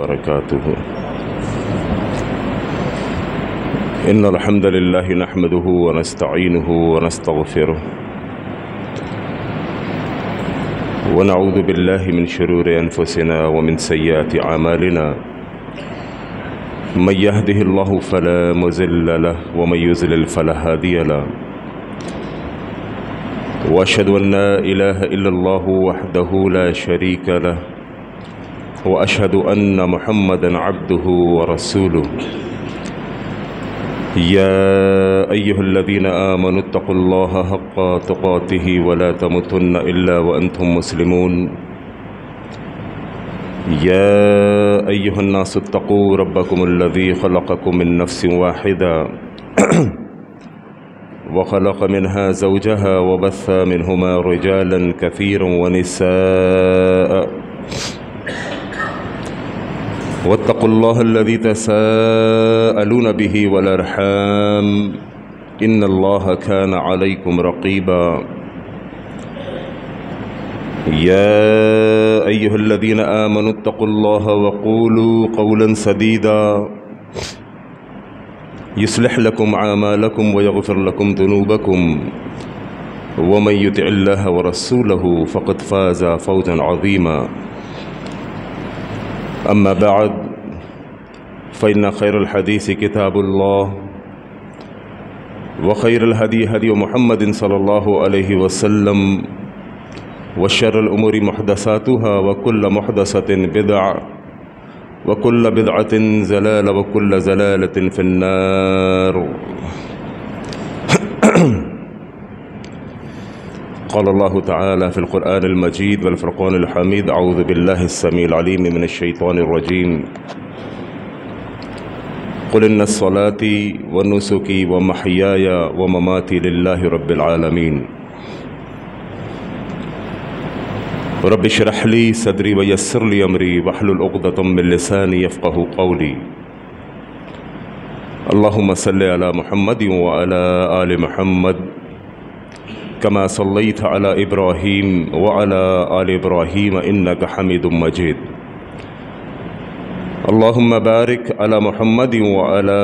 وبركاته. إن الحمد لله نحمده ونستعينه ونستغفره ونعوذ بالله من شرور أنفسنا ومن سيئات أعمالنا. من يهده الله فلا مضل له ومن يضلل فلا هادي له. وأشهد أن لا إله إلا الله وحده لا شريك له وأشهد أن محمدًا عبده ورسوله. يا أيها الذين آمنوا اتقوا الله حق تقاته ولا تموتن إلا وأنتم مسلمون. يا أيها الناس اتقوا ربكم الذي خلقكم من نفس واحدة وخلق منها زوجها وبث منهما رجالا كثيرا ونساء. واتقوا الله الذي تساءلون به والأرحام إن الله كان عليكم رقيبا. يا أيها الذين آمنوا اتقوا الله وقولوا قولا سديدا يصلح لكم أعمالكم ويغفر لكم ذنوبكم ومن يطع الله ورسوله فقد فاز فوزا عظيما. أما بعد فإن خير الحديث كتاب الله وخير الهدي هدي محمد صلى الله عليه وسلم وشر الأمور محدثاتها وكل محدثة بدعة وكل بدعة ضلالة وكل ضلالة في النار. قال الله تعالى في القرآن المجيد والفرقان الحميد: أعوذ بالله السميع العليم من الشيطان الرجيم. قل إن الصلاة ونسكي ومحياي ومماتي لله رب العالمين. رب اشرح لي صدري ويسر لي أمري واحلل عقدة من لساني يفقهوا قولي. اللهم صل على محمد وعلى آل محمد كما صليت على إبراهيم وعلى آل إبراهيم إنك حميد مجيد. اللهم بارك على محمد وعلى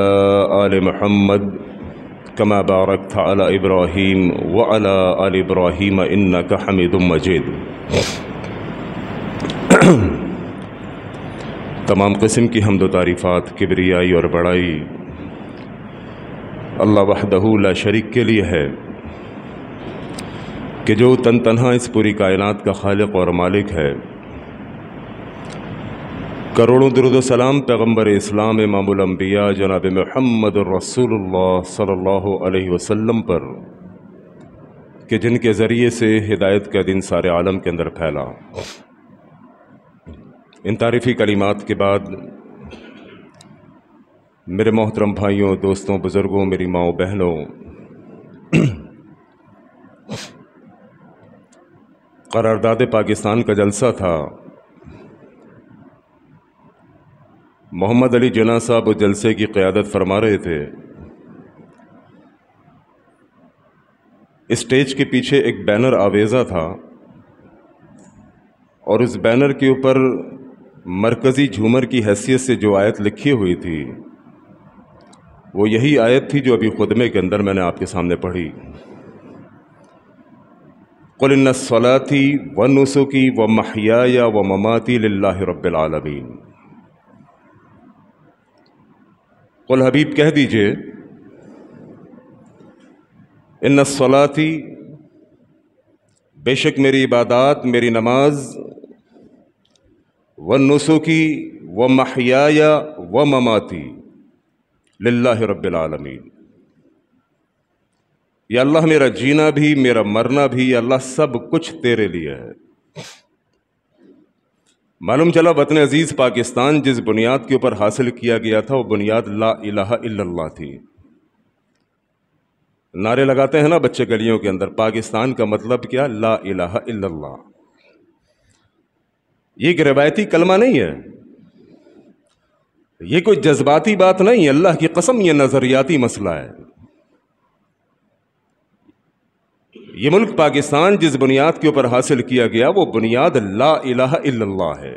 آل محمد كما باركت على إبراهيم وعلى آل إبراهيم إنك حميد مجيد. تمام قسم کی حمد و تعریفات، کبریائی اور بڑائی اللہ وحدہ لا شریک کے لیے ہے کہ جو تن تنہا اس پوری کائنات کا خالق اور مالک ہے. کروڑوں درود و سلام پیغمبر اسلام امام الانبیاء جناب محمد الرسول اللہ صلی اللہ علیہ وسلم پر کہ جن کے ذریعے سے ہدایت کا دن سارے عالم کے اندر پھیلا. ان تعریفی کلمات کے بعد میرے محترم بھائیوں، دوستوں، بزرگوں، میری ماؤں، بہنوں، قرارداد پاکستان کا جلسہ تھا. محمد علی جناح صاحب اس جلسے کی قیادت فرما رہے تھے. اسٹیج کے پیچھے ایک بینر آویزہ تھا اور اس بینر کے اوپر مرکزی جھومر کی حیثیت سے جو آیت لکھی ہوئی تھی وہ یہی آیت تھی جو ابھی خطبے کے اندر میں نے آپ کے سامنے پڑھی. قل ان الصلاۃ ونسکی ومحیایا ومماتی للہ رب العالمین. قل حبیب کہہ دیجئے ان الصلاۃ، بے شک میری عبادات، میری نماز، ونسکی ومحیایا ومماتی للہ رب العالمین. یا اللہ میرا جینا بھی، میرا مرنا بھی، یا اللہ سب کچھ تیرے لیے ہے. معلوم چلا وطن عزیز پاکستان جس بنیاد کے اوپر حاصل کیا گیا تھا وہ بنیاد لا الہ الا اللہ تھی. نعرے لگاتے ہیں نا بچے گلیوں کے اندر، پاکستان کا مطلب کیا؟ لا الہ الا اللہ. یہ ایک روایتی کلمہ نہیں ہے، یہ کوئی جذباتی بات نہیں ہے. اللہ کی قسم یہ نظریاتی مسئلہ ہے. یہ ملک پاکستان جس بنیاد کے اوپر حاصل کیا گیا وہ بنیاد لا الہ الا اللہ ہے.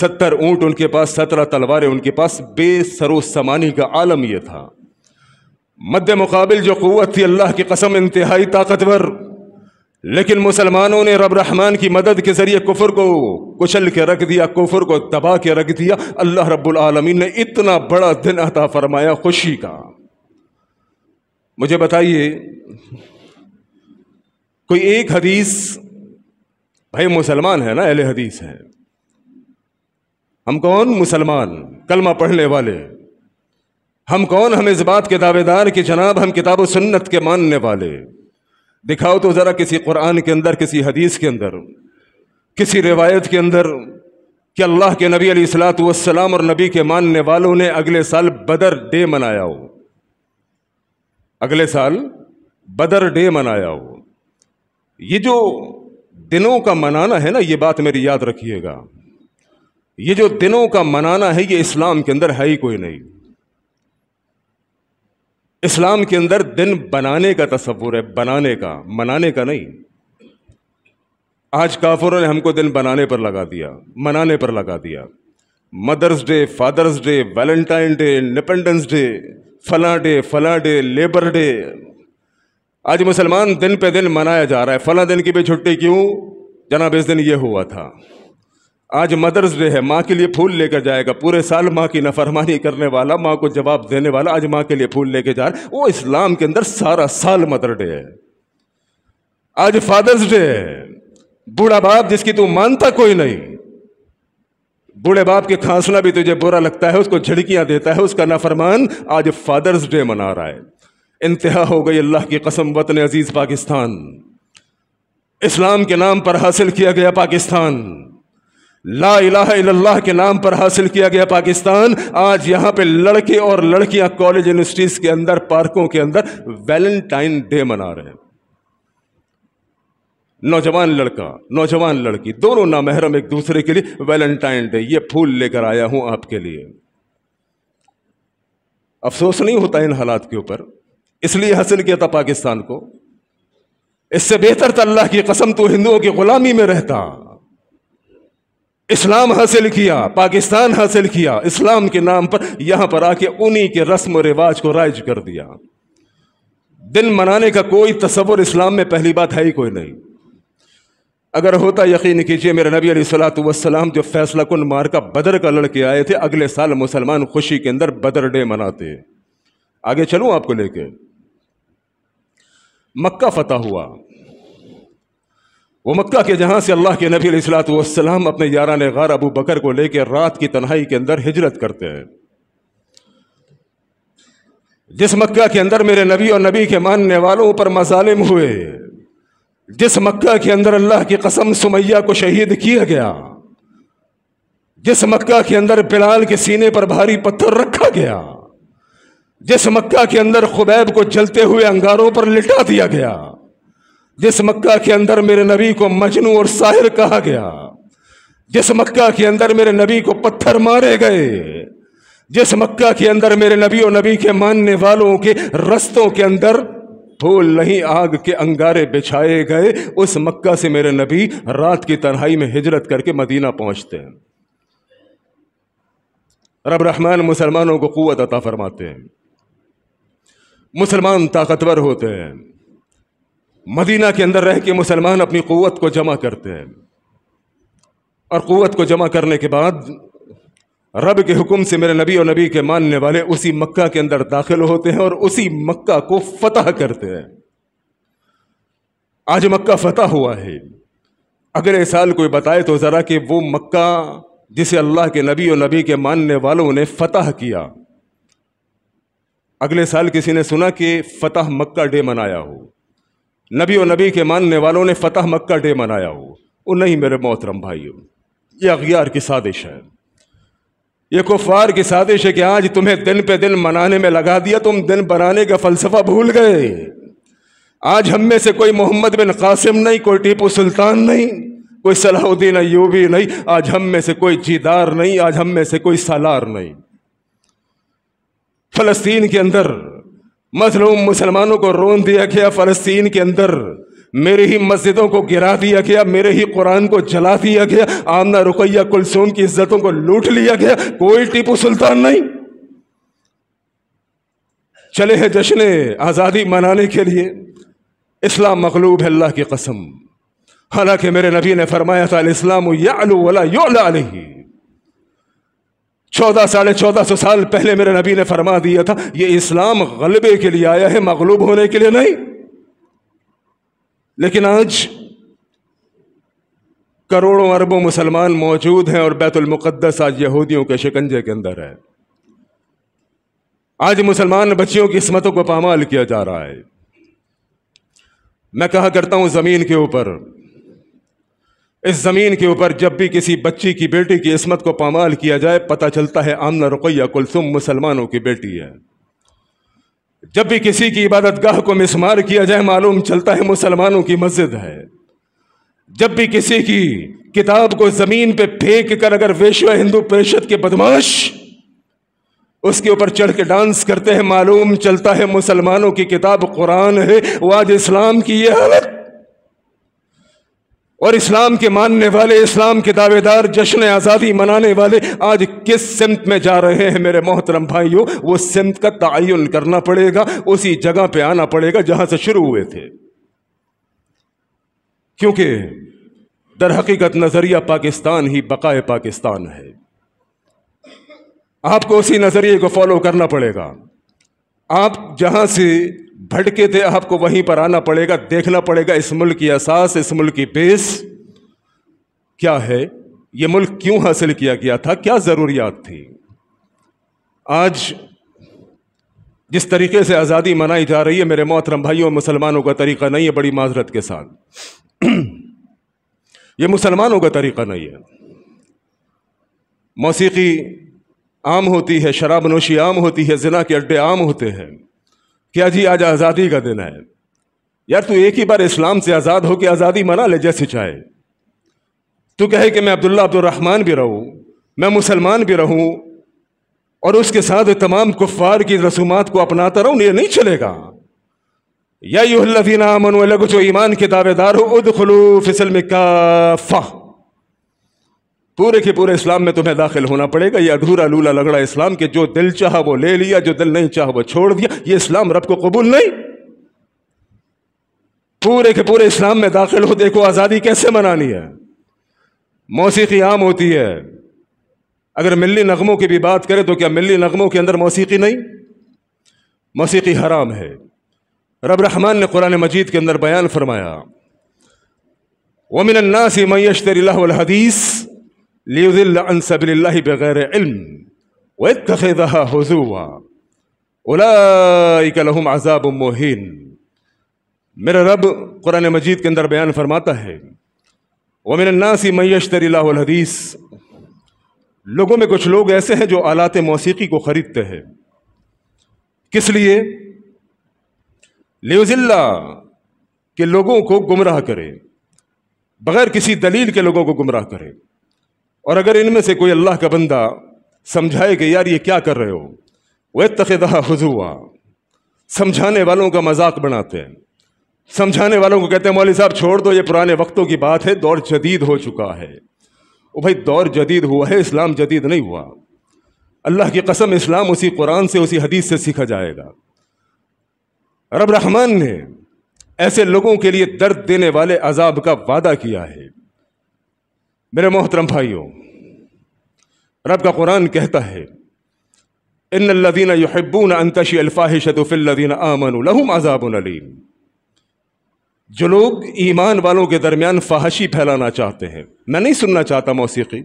70 اونٹ ان کے پاس، 17 تلواریں ان کے پاس، بے سر و سامانی کا عالم یہ تھا۔ مد مقابل جو قوت تھی اللہ کی قسم انتہائی طاقتور، لیکن مسلمانوں نے رب رحمان کی مدد کے ذریعے کفر کو کچل کے رکھ دیا، کفر کو دبا کے رکھ دیا۔ اللہ رب العالمین نے اتنا بڑا دن عطا فرمایا خوشی کا۔ مجھے بتائیے کوئی ایک حدیث، بھائی مسلمان ہے نا، اہل حدیث ہے ہم، کون؟ مسلمان، کلمہ پڑھنے والے ہم کون؟ ہم اس بات کے دعوے دار کہ جناب ہم کتاب و سنت کے ماننے والے۔ دکھاؤ تو ذرا کسی قرآن کے اندر، کسی حدیث کے اندر، کسی روایت کے اندر کہ اللہ کے نبی علیہ الصلوۃ والسلام اور نبی کے ماننے والوں نے اگلے سال بدر ڈے منایا ہو، اگلے سال بدر ڈے منایا ہو۔ یہ جو دنوں کا منانا ہے نا، یہ بات میری یاد رکھیے گا، یہ جو دنوں کا منانا ہے یہ اسلام کے اندر ہے ہی کوئی نہیں۔ اسلام کے اندر دن بنانے کا تصور ہے، بنانے کا، منانے کا نہیں۔ آج کافروں نے ہم کو دن بنانے پر لگا دیا، منانے پر لگا دیا۔ Mother's Day, Father's Day, Valentine Day, Independence Day, فلاں ڈے، لیبر ڈے۔ آج مسلمان دن پہ دن منایا جا رہا ہے، فلاں دن کی بھی چھٹی کیوں جناب، اس دن یہ ہوا تھا۔ آج مدرز ڈے ہے، ماں کے لیے پھول لے کر جائے گا، پورے سال ماں کی نافرمانی کرنے والا، ماں کو جواب دینے والا آج ماں کے لیے پھول لے کے جا رہا ہے۔ وہ اسلام کے اندر سارا سال مدر ڈے ہے۔ آج فادرز ڈے ہے، بوڑھا باپ جس کی تو مانتا کوئی نہیں، بوڑھے باپ کے کھانسنا بھی تجھے برا لگتا ہے، اس کو جھڑکیاں دیتا ہے، اس کا نافرمان آج فادرز ڈے منا رہا ہے۔ انتہا ہو گئی اللہ کی قسم، وطن عزیز پاکستان، اسلام کے نام پر حاصل کیا گیا پاکستان، لا الہ الا اللہ کے نام پر حاصل کیا گیا پاکستان، آج یہاں پہ لڑکے اور لڑکیاں کالج یونیورسٹیز کے اندر، پارکوں کے اندر ویلنٹائن ڈے منا رہے ہیں۔ نوجوان لڑکا، نوجوان لڑکی، دونوں نامحرم ایک دوسرے کے لیے ویلنٹائن ڈے، یہ پھول لے کر آیا ہوں آپ کے لیے۔ افسوس نہیں ہوتا ان حالات کے اوپر؟ اس لیے حاصل کیا تھا پاکستان کو، اس سے بہتر تھا اللہ کی قسم تو ہندوؤں کی غلامی میں رہتا۔ اسلام حاصل کیا، پاکستان حاصل کیا، اسلام کے نام پر یہاں پر آ کے انہی کے رسم و رواج کو رائج کر دیا۔ دن منانے کا کوئی تصور اسلام میں پہلی بات ہے ہی کوئی نہیں۔ اگر ہوتا یقین کیجئے میرے نبی علیہ الصلوۃ والسلام جو فیصلہ کن مارکا بدر کا لڑ کے آئے تھے، اگلے سال مسلمان خوشی کے اندر بدر ڈے مناتے۔ آگے چلوں آپ کو لے کے، مکہ فتح ہوا، وہ مکہ کے جہاں سے اللہ کے نبی علیہ الصلوۃ والسلام اپنے یاران غار ابو بکر کو لے کے رات کی تنہائی کے اندر ہجرت کرتے ہیں۔ جس مکہ کے اندر میرے نبی اور نبی کے ماننے والوں پر مظالم ہوئے، جس مکہ کے اندر اللہ کی قسم سمیہ کو شہید کیا گیا، جس مکہ کے اندر بلال کے سینے پر بھاری پتھر رکھا گیا، جس مکہ کے اندر خبیب کو جلتے ہوئے انگاروں پر لٹا دیا گیا، جس مکہ کے اندر میرے نبی کو مجنوں اور ساحر کہا گیا، جس مکہ کے اندر میرے نبی کو پتھر مارے گئے، جس مکہ کے اندر میرے نبی اور نبی کے ماننے والوں کے رستوں کے اندر پھول نہیں آگ کے انگارے بچھائے گئے، اس مکہ سے میرے نبی رات کی تنہائی میں ہجرت کر کے مدینہ پہنچتے ہیں۔ رب رحمان مسلمانوں کو قوت عطا فرماتے ہیں، مسلمان طاقتور ہوتے ہیں، مدینہ کے اندر رہ کے مسلمان اپنی قوت کو جمع کرتے ہیں، اور قوت کو جمع کرنے کے بعد رب کے حکم سے میرے نبی اور نبی کے ماننے والے اسی مکہ کے اندر داخل ہوتے ہیں اور اسی مکہ کو فتح کرتے ہیں۔ آج مکہ فتح ہوا ہے، اگلے سال کوئی بتائے تو ذرا کہ وہ مکہ جسے اللہ کے نبی اور نبی کے ماننے والوں نے فتح کیا، اگلے سال کسی نے سنا کہ فتح مکہ ڈے منایا ہو، نبی اور نبی کے ماننے والوں نے فتح مکہ ڈے منایا ہو؟ وہ نہیں میرے محترم بھائیو، یہ اغیار کی سازش ہے، یہ کفار کی سازش ہے کہ آج تمہیں دن پہ دن منانے میں لگا دیا، تم دن بنانے کا فلسفہ بھول گئے۔ آج ہم میں سے کوئی محمد بن قاسم نہیں، کوئی ٹیپو سلطان نہیں، کوئی صلاح الدین ایوبی نہیں، آج ہم میں سے کوئی جیدار نہیں، آج ہم میں سے کوئی سالار نہیں۔ فلسطین کے اندر مظلوم مسلمانوں کو رون دیا گیا، فلسطین کے اندر میرے ہی مسجدوں کو گرا دیا گیا، میرے ہی قرآن کو جلا دیا گیا، آمنہ رقیہ کلثوم کی عزتوں کو لوٹ لیا گیا، کوئی ٹیپو سلطان نہیں۔ چلے ہیں جشن آزادی منانے کے لیے، اسلام مغلوب ہے اللہ کی قسم، حالانکہ میرے نبی نے فرمایا تھا الاسلام یعلو ولا یعلی علیہ۔ 1400 سال پہلے میرے نبی نے فرما دیا تھا یہ اسلام غلبے کے لیے آیا ہے، مغلوب ہونے کے لیے نہیں۔ لیکن آج کروڑوں اربوں مسلمان موجود ہیں اور بیت المقدس آج یہودیوں کے شکنجے کے اندر ہے۔ آج مسلمان بچیوں کی عصمتوں کو پامال کیا جا رہا ہے۔ میں کہا کرتا ہوں زمین کے اوپر، اس زمین کے اوپر جب بھی کسی بچی کی بیٹی کی عصمت کو پامال کیا جائے، پتہ چلتا ہے آمنہ رقیہ کلثوم مسلمانوں کی بیٹی ہے۔ جب بھی کسی کی عبادت گاہ کو مسمار کیا جائے، معلوم چلتا ہے مسلمانوں کی مسجد ہے۔ جب بھی کسی کی کتاب کو زمین پہ پھینک کر اگر ویشوا ہندو پریشد کے بدماش اس کے اوپر چڑھ کے ڈانس کرتے ہیں، معلوم چلتا ہے مسلمانوں کی کتاب قرآن ہے۔ وہ آج اسلام کی یہ حالت، اور اسلام کے ماننے والے، اسلام کے دعوے دار، جشن آزادی منانے والے آج کس سمت میں جا رہے ہیں میرے محترم بھائیوں؟ وہ سمت کا تعین کرنا پڑے گا، اسی جگہ پہ آنا پڑے گا جہاں سے شروع ہوئے تھے، کیونکہ در حقیقت نظریہ پاکستان ہی بقائے پاکستان ہے۔ آپ کو اسی نظریے کو فالو کرنا پڑے گا۔ آپ جہاں سے بھٹکے تھے آپ کو وہیں پر آنا پڑے گا، دیکھنا پڑے گا اس ملک کی اساس، اس ملک کی بیس کیا ہے، یہ ملک کیوں حاصل کیا گیا تھا، کیا ضروریات تھی۔ آج جس طریقے سے آزادی منائی جا رہی ہے میرے محترم بھائیوں، مسلمانوں کا طریقہ نہیں ہے، بڑی معذرت کے ساتھ یہ مسلمانوں کا طریقہ نہیں ہے۔ موسیقی عام ہوتی ہے، شراب نوشی عام ہوتی ہے، زنا کے اڈے عام ہوتے ہیں۔ کیا جی آج آزادی کا دن ہے؟ یار تو ایک ہی بار اسلام سے آزاد ہو کے آزادی منا لے جیسے چاہے۔ تو کہے کہ میں عبداللہ عبد الرحمن بھی رہوں، میں مسلمان بھی رہوں، اور اس کے ساتھ تمام کفار کی رسومات کو اپناتا رہوں، یہ نہیں چلے گا۔ یا ایھا الذین آمنوا، لوگو جو ایمان کے دعوے دار ہو، ادخلوا فی السلم کافہ، پورے کے پورے اسلام میں تمہیں داخل ہونا پڑے گا۔ یہ ادھورا لولا لگڑا اسلام کے جو دل چاہا وہ لے لیا، جو دل نہیں چاہا وہ چھوڑ دیا، یہ اسلام رب کو قبول نہیں۔ پورے کے پورے اسلام میں داخل ہو، دیکھو آزادی کیسے منانی ہے۔ موسیقی عام ہوتی ہے، اگر ملی نغموں کی بھی بات کریں تو کیا ملی نغموں کے اندر موسیقی نہیں؟ موسیقی حرام ہے۔ رب رحمان نے قرآن مجید کے اندر بیان فرمایا وَمِنَ النَّاسِ مَن يَشْتَرِي لَهْوَ الْحَدِيثِ لِيُضِلَّ عَن سَبِيلِ اللَّهِ بِغَيْرِ عِلْمٍ وَيَتَّخِذَهَا هُزُوًا أُولَٰئِكَ لَهُمْ عَذَابٌ مُّهِينٌ۔ میرا رب قرآن مجید کے اندر بیان فرماتا ہے وَمِنَ النَّاسِ مَن يَشْتَرِي لَهْوَ الْحَدِيثِ، لوگوں میں کچھ لوگ ایسے ہیں جو آلات موسیقی کو خریدتے ہیں۔ کس لیے؟ لیُضِلَّ، کہ لوگوں کو گمراہ کرے، بغیر کسی دلیل کے لوگوں کو گمراہ کرے۔ اور اگر ان میں سے کوئی اللہ کا بندہ سمجھائے کہ یار یہ کیا کر رہے ہو، وَيَتَّخِذَهَا هُزُوًا، سمجھانے والوں کا مذاق بناتے ہیں، سمجھانے والوں کو کہتے ہیں مولوی صاحب چھوڑ دو، یہ پرانے وقتوں کی بات ہے، دور جدید ہو چکا ہے۔ او بھائی دور جدید ہوا ہے، اسلام جدید نہیں ہوا۔ اللہ کی قسم اسلام اسی قرآن سے، اسی حدیث سے سیکھا جائے گا۔ رب رحمان نے ایسے لوگوں کے لیے درد دینے والے عذاب کا وعدہ کیا ہے۔ میرے محترم بھائیوں، رب کا قرآن کہتا ہے ان الذین یحبون ان تشیع الفاحشۃ فی الذین آمنوا لہم عذاب علیم۔ جو لوگ ایمان والوں کے درمیان فحاشی پھیلانا چاہتے ہیں، میں نہیں سننا چاہتا موسیقی،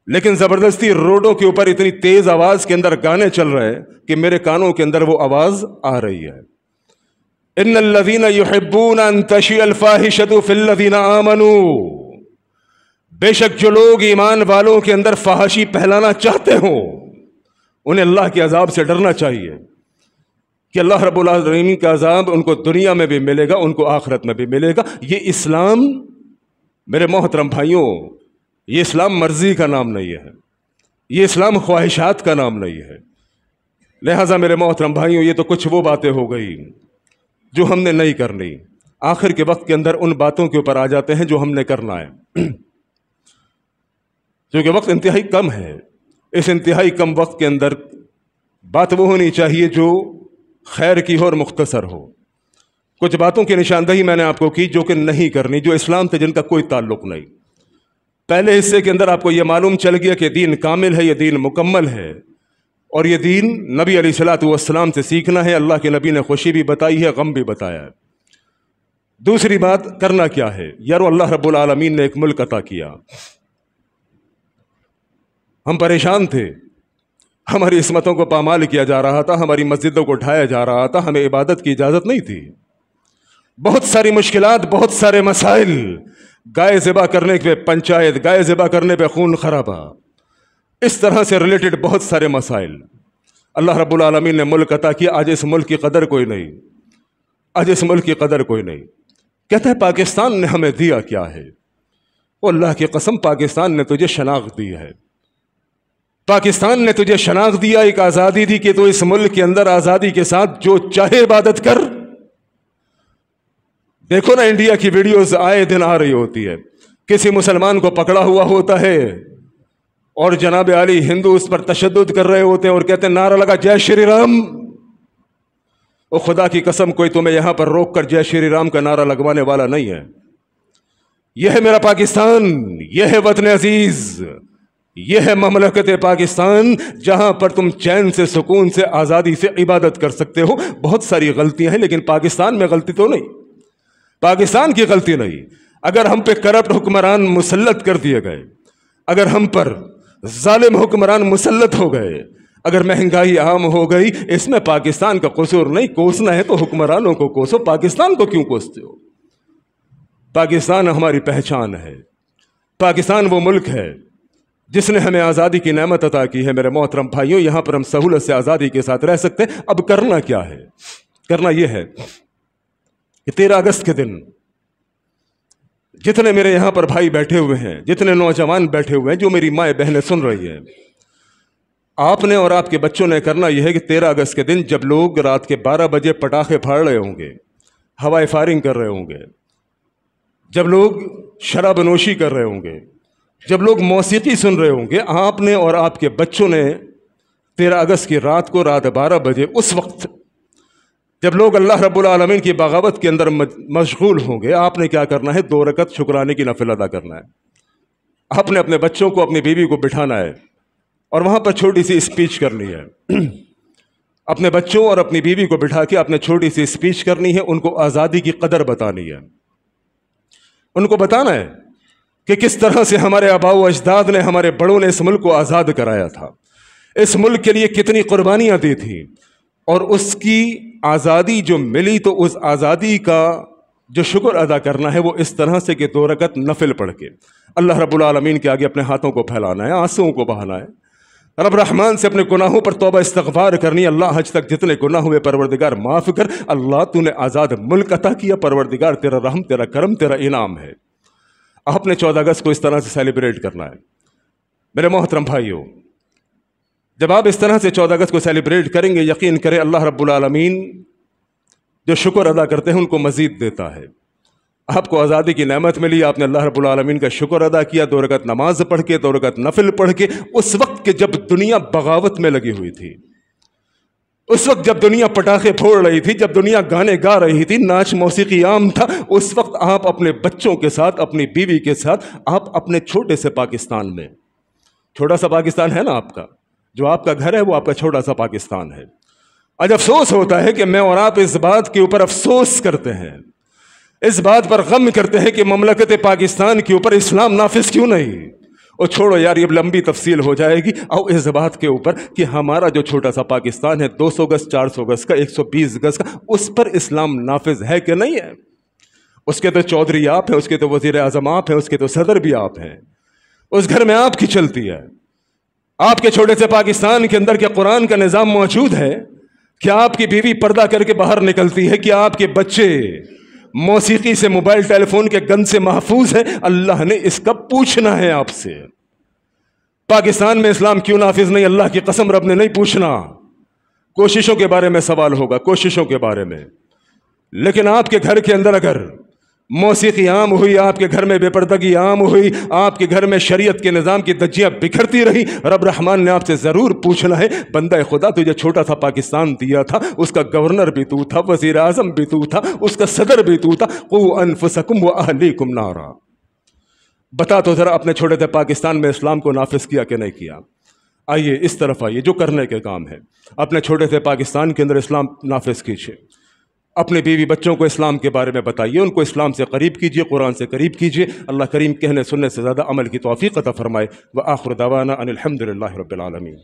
لیکن زبردستی روڈوں کے اوپر اتنی تیز آواز کے اندر گانے چل رہے ہیں کہ میرے کانوں کے اندر وہ آواز آ رہی ہے۔ ان الذین یحبون ان تشیع الفاحشۃ فی الذین آمنوا، بے شک جو لوگ ایمان والوں کے اندر فحاشی پھیلانا چاہتے ہوں انہیں اللہ کے عذاب سے ڈرنا چاہیے کہ اللہ رب العالمین کا عذاب ان کو دنیا میں بھی ملے گا، ان کو آخرت میں بھی ملے گا۔ یہ اسلام میرے محترم بھائیوں، یہ اسلام مرضی کا نام نہیں ہے، یہ اسلام خواہشات کا نام نہیں ہے۔ لہٰذا میرے محترم بھائیوں، یہ تو کچھ وہ باتیں ہو گئی جو ہم نے نہیں کرنی۔ آخر کے وقت کے اندر ان باتوں کے اوپر آ جاتے ہیں جو ہم نے کرنا ہے، کیونکہ وقت انتہائی کم ہے۔ اس انتہائی کم وقت کے اندر بات وہ ہونی چاہیے جو خیر کی ہو اور مختصر ہو۔ کچھ باتوں کی نشاندہی میں نے آپ کو کی جو کہ نہیں کرنی، جو اسلام سے جن کا کوئی تعلق نہیں۔ پہلے حصے کے اندر آپ کو یہ معلوم چل گیا کہ دین کامل ہے، یہ دین مکمل ہے، اور یہ دین نبی علیہ الصلوۃ والسلام سے سیکھنا ہے۔ اللہ کے نبی نے خوشی بھی بتائی ہے، غم بھی بتایا ہے۔ دوسری بات کرنا کیا ہے؟ یارو اللہ رب العالمین نے ایک ملک عطا کیا، ہم پریشان تھے، ہماری عصمتوں کو پامال کیا جا رہا تھا، ہماری مسجدوں کو ڈھایا جا رہا تھا، ہمیں عبادت کی اجازت نہیں تھی، بہت ساری مشکلات، بہت سارے مسائل، گائے ذبح کرنے پہ پنچایت، گائے ذبح کرنے پہ خون خرابہ، اس طرح سے ریلیٹڈ بہت سارے مسائل۔ اللہ رب العالمین نے ملک عطا کیا، آج اس ملک کی قدر کوئی نہیں، آج اس ملک کی قدر کوئی نہیں۔ کہتے ہیں پاکستان نے ہمیں دیا کیا ہے؟ وہ اللہ کی قسم، پاکستان نے تجھے شناخت دی ہے، پاکستان نے تجھے شناخت دیا، ایک آزادی دی کہ تو اس ملک کے اندر آزادی کے ساتھ جو چاہے عبادت کر۔ دیکھو نا انڈیا کی ویڈیوز آئے دن آ رہی ہوتی ہے، کسی مسلمان کو پکڑا ہوا ہوتا ہے اور جناب علی ہندو اس پر تشدد کر رہے ہوتے ہیں اور کہتے ہیں نعرہ لگا جے شری رام۔ او خدا کی قسم، کوئی تمہیں یہاں پر روک کر جے شری رام کا نعرہ لگوانے والا نہیں ہے۔ یہ ہے میرا پاکستان، یہ ہے وطن عزیز، یہ ہے مملکت پاکستان، جہاں پر تم چین سے، سکون سے، آزادی سے عبادت کر سکتے ہو۔ بہت ساری غلطیاں ہیں لیکن پاکستان میں غلطی تو نہیں، پاکستان کی غلطی نہیں۔ اگر ہم پہ کرپٹ حکمران مسلط کر دیے گئے، اگر ہم پر ظالم حکمران مسلط ہو گئے، اگر مہنگائی عام ہو گئی، اس میں پاکستان کا قصور نہیں۔ کوسنا ہے تو حکمرانوں کو کوسو، پاکستان کو کیوں کوستے ہو؟ پاکستان ہماری پہچان ہے، پاکستان وہ ملک ہے جس نے ہمیں آزادی کی نعمت عطا کی ہے۔ میرے محترم بھائیوں، یہاں پر ہم سہولت سے آزادی کے ساتھ رہ سکتے ہیں۔ اب کرنا کیا ہے؟ کرنا یہ ہے کہ 13 اگست کے دن جتنے میرے یہاں پر بھائی بیٹھے ہوئے ہیں، جتنے نوجوان بیٹھے ہوئے ہیں، جو میری مائیں بہنیں سن رہی ہیں، آپ نے اور آپ کے بچوں نے کرنا یہ ہے کہ 13 اگست کے دن جب لوگ رات کے 12 بجے پٹاخے پھاڑ رہے ہوں گے، ہوائی فائرنگ کر رہے ہوں گے، جب لوگ شراب نوشی کر رہے ہوں گے، جب لوگ موسیقی سن رہے ہوں گے، آپ نے اور آپ کے بچوں نے 13 اگست کی رات کو رات 12 بجے اس وقت جب لوگ اللہ رب العالمین کی بغاوت کے اندر مشغول ہوں گے، آپ نے کیا کرنا ہے؟ 2 رکعت شکرانے کی نفل ادا کرنا ہے۔ آپ نے اپنے بچوں کو، اپنی بیوی کو بٹھانا ہے اور وہاں پر چھوٹی سی اسپیچ کرنی ہے۔ اپنے بچوں اور اپنی بیوی کو بٹھا کے آپ نے چھوٹی سی اسپیچ کرنی ہے، ان کو آزادی کی قدر بتانی ہے، ان کو بتانا ہے کہ کس طرح سے ہمارے آباء و اجداد نے، ہمارے بڑوں نے اس ملک کو آزاد کرایا تھا، اس ملک کے لیے کتنی قربانیاں دی تھیں، اور اس کی آزادی جو ملی تو اس آزادی کا جو شکر ادا کرنا ہے وہ اس طرح سے کہ 2 رکعت نفل پڑھ کے اللہ رب العالمین کے آگے اپنے ہاتھوں کو پھیلانا ہے، آنسوؤں کو بہانا ہے، رب رحمان سے اپنے گناہوں پر توبہ استغفار کرنی ہے۔ اللہ حج تک جتنے گناہ ہوئے پروردگار معاف کر، اللہ تو نے آزاد ملک عطا کیا، پروردگار تیرا رحم، تیرا کرم، تیرا انعام ہے۔ آپ نے 14 اگست کو اس طرح سے سیلیبریٹ کرنا ہے۔ میرے محترم بھائیوں، جب آپ اس طرح سے 14 اگست کو سیلیبریٹ کریں گے، یقین کریں اللہ رب العالمین جو شکر ادا کرتے ہیں ان کو مزید دیتا ہے۔ آپ کو آزادی کی نعمت ملی، آپ نے اللہ رب العالمین کا شکر ادا کیا، 2 رکعت نماز پڑھ کے، 2 رکعت نفل پڑھ کے، اس وقت کہ جب دنیا بغاوت میں لگی ہوئی تھی، اس وقت جب دنیا پٹاخے پھوڑ رہی تھی، جب دنیا گانے گا رہی تھی، ناچ موسیقی عام تھا، اس وقت آپ اپنے بچوں کے ساتھ، اپنی بیوی کے ساتھ، آپ اپنے چھوٹے سے پاکستان میں، چھوٹا سا پاکستان ہے نا آپ کا، جو آپ کا گھر ہے وہ آپ کا چھوٹا سا پاکستان ہے۔ آج افسوس ہوتا ہے کہ میں اور آپ اس بات کے اوپر افسوس کرتے ہیں، اس بات پر غم کرتے ہیں کہ مملکت پاکستان کے اوپر اسلام نافذ کیوں نہیں؟ اور چھوڑو یار، یہ لمبی تفصیل ہو جائے گی۔ او اس بات کے اوپر کہ ہمارا جو چھوٹا سا پاکستان ہے، 200 گز 400 گز کا، 120 گز کا، اس پر اسلام نافذ ہے کہ نہیں ہے؟ اس کے تو چودھری آپ ہیں، اس کے تو وزیر اعظم آپ ہیں، اس کے تو صدر بھی آپ ہیں، اس گھر میں آپ کی چلتی ہے۔ آپ کے چھوٹے سے پاکستان کے اندر کیا قرآن کا نظام موجود ہے؟ کیا آپ کی بیوی پردہ کر کے باہر نکلتی ہے؟ کیا آپ کے بچے موسیقی سے، موبائل ٹیلی فون کے گند سے محفوظ ہیں؟ اللہ نے اس کا پوچھنا ہے آپ سے۔ پاکستان میں اسلام کیوں نافذ نہیں؟ اللہ کی قسم رب نے نہیں پوچھنا۔ کوششوں کے بارے میں سوال ہوگا، کوششوں کے بارے میں۔ لیکن آپ کے گھر کے اندر اگر موسیقی عام ہوئی، آپ کے گھر میں بے پردگی عام ہوئی، آپ کے گھر میں شریعت کے نظام کی دھجیاں بکھرتی رہی، رب رحمان نے آپ سے ضرور پوچھنا ہے، بندہ خدا تجھے چھوٹا سا پاکستان دیا تھا، اس کا گورنر بھی تو تھا، وزیر اعظم بھی تو تھا، اس کا صدر بھی تو تھا، قوا انفسکم واہلیکم نارا، بتا تو ذرا اپنے چھوٹے سے پاکستان میں اسلام کو نافذ کیا کہ نہیں کیا؟ آئیے اس طرف آئیے، جو کرنے کے کام ہے اپنے چھوٹے سے پاکستان کے اندر اسلام نافذ کیجیے، اپنے بیوی بچوں کو اسلام کے بارے میں بتائیے، ان کو اسلام سے قریب کیجیے، قرآن سے قریب کیجیے، اللہ کریم کہنے سننے سے زیادہ عمل کی توفیق عطا فرمائے۔ وآخر دعوانا ان الحمد للہ رب العالمین۔